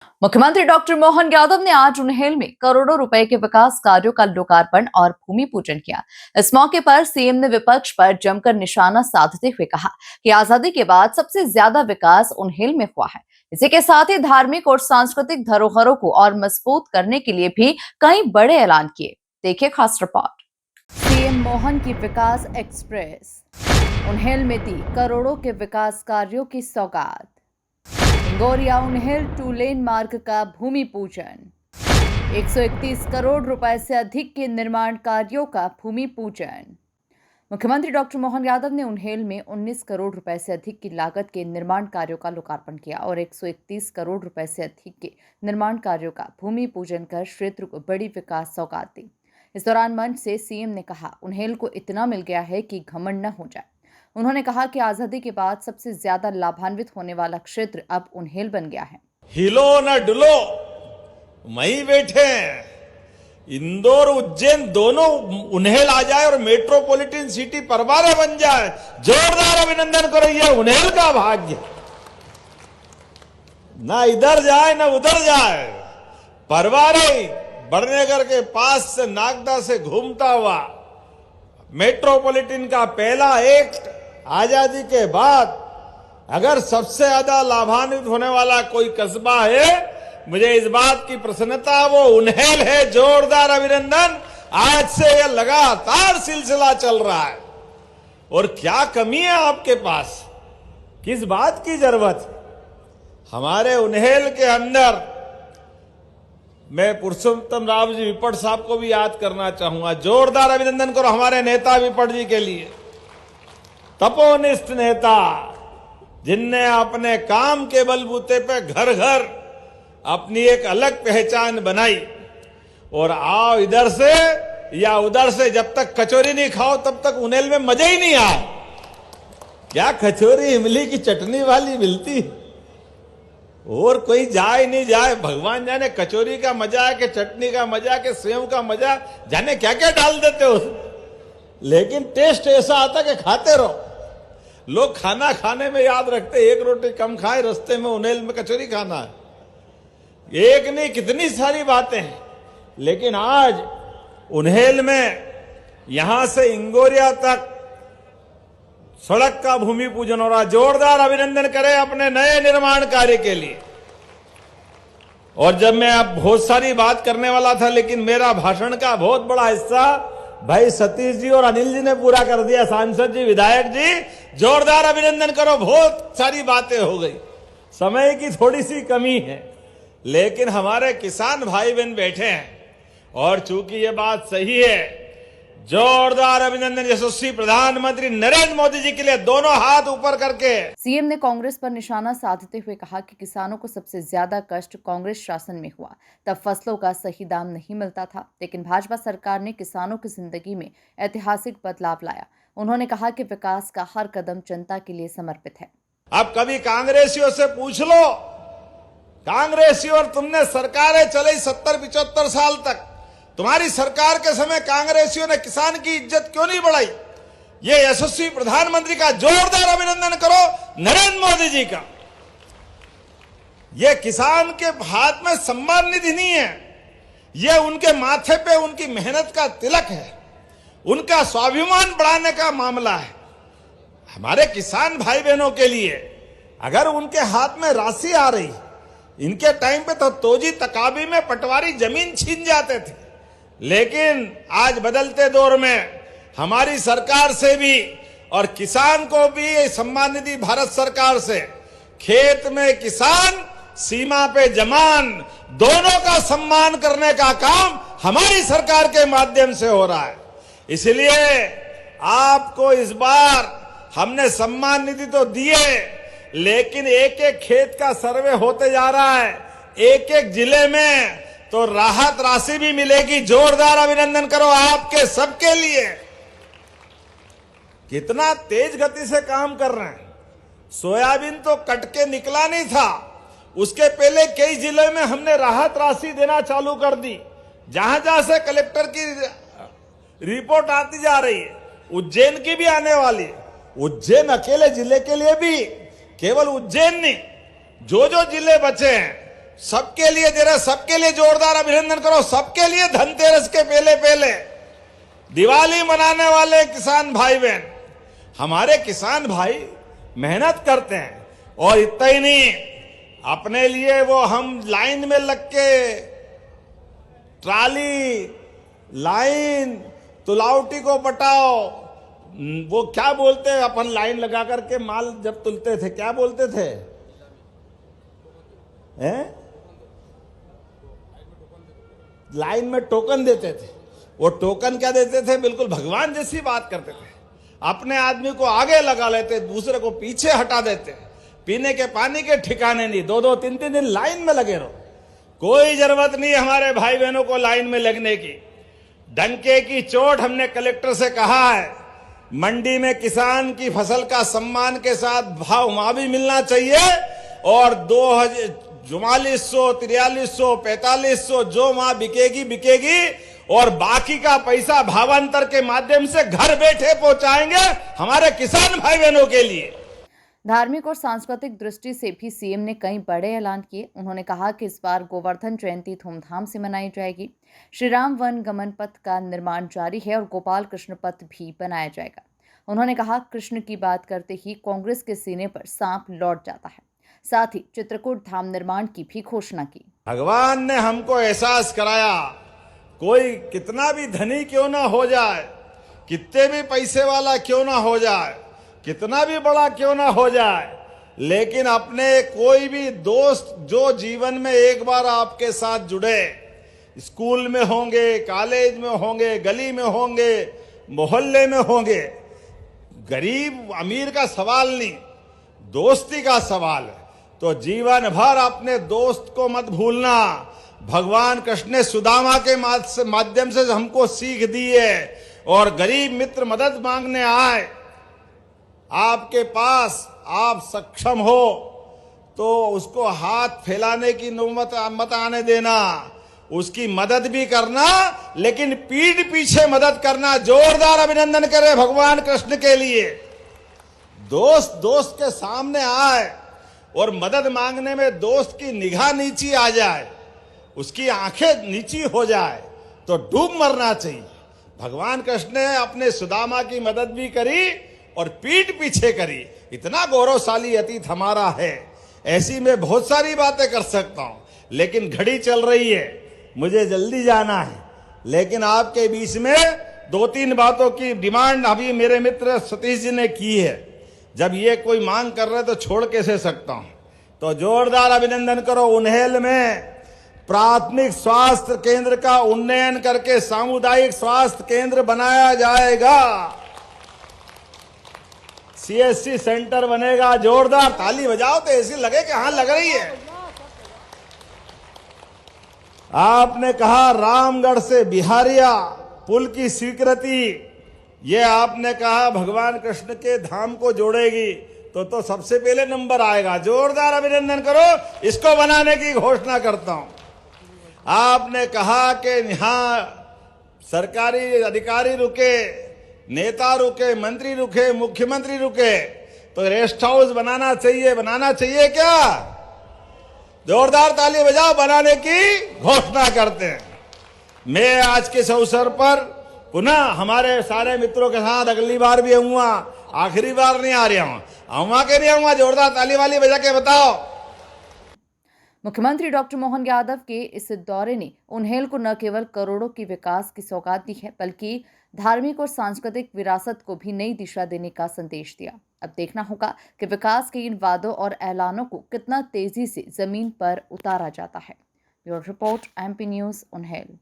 मुख्यमंत्री डॉक्टर मोहन यादव ने आज उन्हेल में करोड़ों रुपए के विकास कार्यों का लोकार्पण और भूमि पूजन किया। इस मौके पर सीएम ने विपक्ष पर जमकर निशाना साधते हुए कहा कि आजादी के बाद सबसे ज्यादा विकास उन्हेल में हुआ है। इसी के साथ ही धार्मिक और सांस्कृतिक धरोहरों को और मजबूत करने के लिए भी कई बड़े ऐलान किए। देखिए खास रिपोर्ट। सीएम मोहन की विकास एक्सप्रेस उन्हेल में दी करोड़ों के विकास कार्यों की सौगात। इंगोरिया उन्हेल 2 लेन मार्ग का भूमि पूजन। 131 करोड़ रुपए से अधिक के निर्माण कार्यों का भूमि पूजन। मुख्यमंत्री डॉक्टर मोहन यादव ने उन्हेल में 19 करोड़ रुपए से अधिक की लागत के निर्माण कार्यों का लोकार्पण किया और 131 करोड़ रुपए से अधिक के निर्माण कार्यों का भूमि पूजन कर क्षेत्र को बड़ी विकास सौगात दी। इस दौरान मंच से सीएम ने कहा, उन्हेल को इतना मिल गया है कि घमंड न हो जाए। उन्होंने कहा कि आजादी के बाद सबसे ज्यादा लाभान्वित होने वाला क्षेत्र अब उन्हेल बन गया है। हिलो न डुलो, वहीं बैठे हैं। इंदौर उज्जैन दोनों उन्हेल आ जाए और मेट्रोपॉलिटन सिटी परवारे बन जाए, जोरदार अभिनंदन करो। ये उन्हेल का भाग्य, ना इधर जाए ना उधर जाए, परवारे बड़नगर के पास से नागदा से घूमता हुआ मेट्रोपॉलिटन का पहला एक्ट आजादी के बाद अगर सबसे ज्यादा लाभान्वित होने वाला कोई कस्बा है, मुझे इस बात की प्रसन्नता, वो उन्हेल है। जोरदार अभिनंदन। आज से यह लगातार सिलसिला चल रहा है। और क्या कमी है आपके पास, किस बात की जरूरत है? हमारे उन्हेल के अंदर मैं पुरुषोत्तम राव जी विपट साहब को भी याद करना चाहूंगा। जोरदार अभिनंदन करो हमारे नेता विपट जी के लिए। तपोनिष्ठ नेता, जिनने अपने काम के बलबूते पे घर घर अपनी एक अलग पहचान बनाई। और आओ इधर से या उधर से, जब तक कचौरी नहीं खाओ तब तक उन्हेल में मजा ही नहीं आए। क्या कचौरी इमली की चटनी वाली मिलती, और कोई जाए नहीं जाए, भगवान जाने कचौरी का मजा है कि चटनी का मजा कि सेव का मजा, जाने क्या क्या डाल देते हो, लेकिन टेस्ट ऐसा आता कि खाते रहो। लोग खाना खाने में याद रखते, एक रोटी कम खाए, रास्ते में उन्हेल में कचौरी खाना है। एक नहीं कितनी सारी बातें हैं, लेकिन आज उन्हेल में यहां से इंगोरिया तक सड़क का भूमि पूजन हो रहा। जोरदार अभिनंदन करें अपने नए निर्माण कार्य के लिए। और जब मैं अब बहुत सारी बात करने वाला था, लेकिन मेरा भाषण का बहुत बड़ा हिस्सा भाई सतीश जी और अनिल जी ने पूरा कर दिया। सांसद जी, विधायक जी, जोरदार अभिनंदन करो। बहुत सारी बातें हो गई, समय की थोड़ी सी कमी है, लेकिन हमारे किसान भाई बहन बैठे हैं। और चूंकि ये बात सही है, जोरदार अभिनंदन यशस्वी प्रधानमंत्री नरेंद्र मोदी जी के लिए, दोनों हाथ ऊपर करके। सीएम ने कांग्रेस पर निशाना साधते हुए कहा कि किसानों को सबसे ज्यादा कष्ट कांग्रेस शासन में हुआ, तब फसलों का सही दाम नहीं मिलता था, लेकिन भाजपा सरकार ने किसानों की जिंदगी में ऐतिहासिक बदलाव लाया। उन्होंने कहा कि विकास का हर कदम जनता के लिए समर्पित है। अब कभी कांग्रेसियों से पूछ लो, कांग्रेसियों, तुमने सरकारें चलाई 70-75 साल तक, तुम्हारी सरकार के समय कांग्रेसियों ने किसान की इज्जत क्यों नहीं बढ़ाई? ये यशस्वी प्रधानमंत्री का जोरदार अभिनंदन करो, नरेंद्र मोदी जी का। ये किसान के हाथ में सम्मान निधि नहीं है, ये उनके माथे पे उनकी मेहनत का तिलक है, उनका स्वाभिमान बढ़ाने का मामला है। हमारे किसान भाई बहनों के लिए अगर उनके हाथ में राशि आ रही, इनके टाइम पे तो तोजी तकाबी में पटवारी जमीन छीन जाते थे, लेकिन आज बदलते दौर में हमारी सरकार से भी और किसान को भी सम्मान निधि भारत सरकार से, खेत में किसान सीमा पे जवान, दोनों का सम्मान करने का काम हमारी सरकार के माध्यम से हो रहा है। इसलिए आपको इस बार हमने सम्मान निधि तो दिए, लेकिन एक एक खेत का सर्वे होते जा रहा है, एक एक जिले में तो राहत राशि भी मिलेगी। जोरदार अभिनंदन करो आपके सबके लिए। कितना तेज गति से काम कर रहे हैं। सोयाबीन तो कट के निकला नहीं था, उसके पहले कई जिलों में हमने राहत राशि देना चालू कर दी। जहां जहां से कलेक्टर की रिपोर्ट आती जा रही है, उज्जैन की भी आने वाली है। उज्जैन अकेले जिले के लिए भी, केवल उज्जैन नहीं, जो जो जिले बचे हैं सबके लिए दे रहे, सबके लिए जोरदार अभिनंदन करो, सबके लिए धनतेरस के पहले पहले दिवाली मनाने वाले किसान भाई बहन, हमारे किसान भाई मेहनत करते हैं और इतना ही नहीं, अपने लिए वो हम लाइन में लग के ट्राली लाइन तुलावटी को पटाओ, वो क्या बोलते हैं, अपन लाइन लगा करके माल जब तुलते थे क्या बोलते थे हैं? लाइन में टोकन देते थे। वो टोकन क्या देते थे, बिल्कुल भगवान जैसी बात करते थे। अपने आदमी को आगे लगा लेते, दूसरे को पीछे हटा देते। पीने के पानी के ठिकाने नहीं, 2-2 3-3 दिन लाइन में लगे रहो। कोई जरूरत नहीं हमारे भाई बहनों को लाइन में लगने की। डंके की चोट हमने कलेक्टर से कहा है, मंडी में किसान की फसल का सम्मान के साथ भाव वहां भी मिलना चाहिए और 4400, 4300, 4500 जो वहां बिकेगी और बाकी का पैसा भावांतर के माध्यम से घर बैठे पहुंचाएंगे हमारे किसान भाई बहनों के लिए। धार्मिक और सांस्कृतिक दृष्टि से भी सीएम ने कई बड़े ऐलान किए। उन्होंने कहा कि इस बार गोवर्धन जयंती धूमधाम से मनाई जाएगी। श्री राम वन गमन पथ का निर्माण जारी है और गोपाल कृष्ण पथ भी बनाया जाएगा। उन्होंने कहा, कृष्ण की बात करते ही कांग्रेस के सीने पर सांप लौट जाता है। साथ ही चित्रकूट धाम निर्माण की भी घोषणा की। भगवान ने हमको एहसास कराया, कोई कितना भी धनी क्यों ना हो जाए, कितने भी पैसे वाला क्यों ना हो जाए, कितना भी बड़ा क्यों ना हो जाए, लेकिन अपने कोई भी दोस्त जो जीवन में एक बार आपके साथ जुड़े, स्कूल में होंगे, कॉलेज में होंगे, गली में होंगे, मोहल्ले में होंगे, गरीब अमीर का सवाल नहीं, दोस्ती का सवाल है। तो जीवन भर अपने दोस्त को मत भूलना। भगवान कृष्ण ने सुदामा के माध्यम से हमको सीख दी है। और गरीब मित्र मदद मांगने आए आपके पास, आप सक्षम हो तो उसको हाथ फैलाने की नौबत मत आने देना, उसकी मदद भी करना, लेकिन पीठ पीछे मदद करना। जोरदार अभिनंदन करें भगवान कृष्ण के लिए। दोस्त के सामने आए और मदद मांगने में दोस्त की निगाह नीची आ जाए, उसकी आंखें नीची हो जाए तो डूब मरना चाहिए। भगवान कृष्ण ने अपने सुदामा की मदद भी करी और पीठ पीछे करी। इतना गौरवशाली अतीत हमारा है। ऐसी मैं बहुत सारी बातें कर सकता हूं, लेकिन घड़ी चल रही है, मुझे जल्दी जाना है। लेकिन आपके बीच में 2-3 बातों की डिमांड अभी मेरे मित्र सतीश जी ने की है। जब ये कोई मांग कर रहे तो छोड़ कैसे सकता हूं। तो जोरदार अभिनंदन करो। उन्हेल में प्राथमिक स्वास्थ्य केंद्र का उन्नयन करके सामुदायिक स्वास्थ्य केंद्र बनाया जाएगा। सीएससी सेंटर बनेगा। जोरदार ताली बजाओ तो ऐसी लगे कि हां लग रही है। आपने कहा रामगढ़ से बिहारिया पुल की स्वीकृति, ये आपने कहा भगवान कृष्ण के धाम को जोड़ेगी तो सबसे पहले नंबर आएगा। जोरदार अभिनंदन करो। इसको बनाने की घोषणा करता हूं। आपने कहा कि यहां सरकारी अधिकारी रुके, नेता रुके, मंत्री रुके, मुख्यमंत्री रुके, तो रेस्ट हाउस बनाना चाहिए क्या? जोरदार ताली बजाओ, बनाने की घोषणा करते हैं। मैं आज के इस अवसर पर पुनः हमारे सारे मित्रों के साथ अगली बार भी आऊंगा, आखिरी बार नहीं आ रहा हूं, आऊंगा के नहीं आऊंगा। जोरदार ताली वाली बजा के बताओ। मुख्यमंत्री डॉक्टर मोहन यादव के इस दौरे ने उन्हेल को न केवल करोड़ों की विकास की सौगात दी है, बल्कि धार्मिक और सांस्कृतिक विरासत को भी नई दिशा देने का संदेश दिया। अब देखना होगा कि विकास के इन वादों और ऐलानों को कितना तेजी से जमीन पर उतारा जाता है। Bureau report, MP news, Unhel.